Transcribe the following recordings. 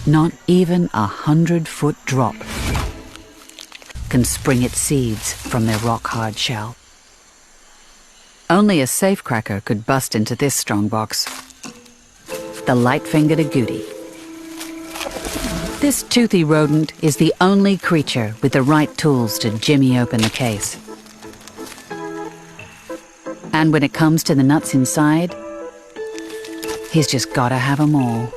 Not even 100-foot drop can spring its seeds from their rock-hard shell. Only a safecracker could bust into this strongbox. The light-fingered agouti. This toothy rodent is the only creature with the right tools to jimmy open the case. And when it comes to the nuts inside, he's just gotta have 'em all.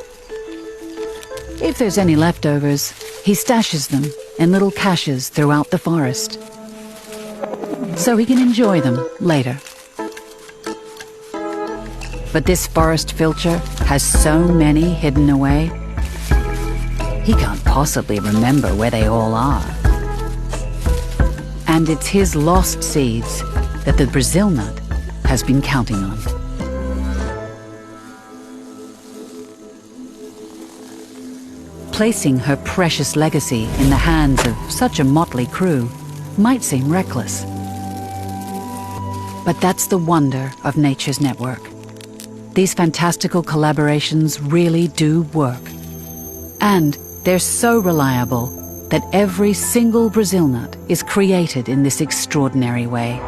If there's any leftovers, he stashes them in little caches throughout the forest, so he can enjoy them later. But this forest filcher has so many hidden away, he can't possibly remember where they all are. And it's his lost seeds that the Brazil nut has been counting on. Placing her precious legacy in the hands of such a motley crew might seem reckless. But that's the wonder of nature's network. These fantastical collaborations really do work. And they're so reliable that every single Brazil nut is created in this extraordinary way.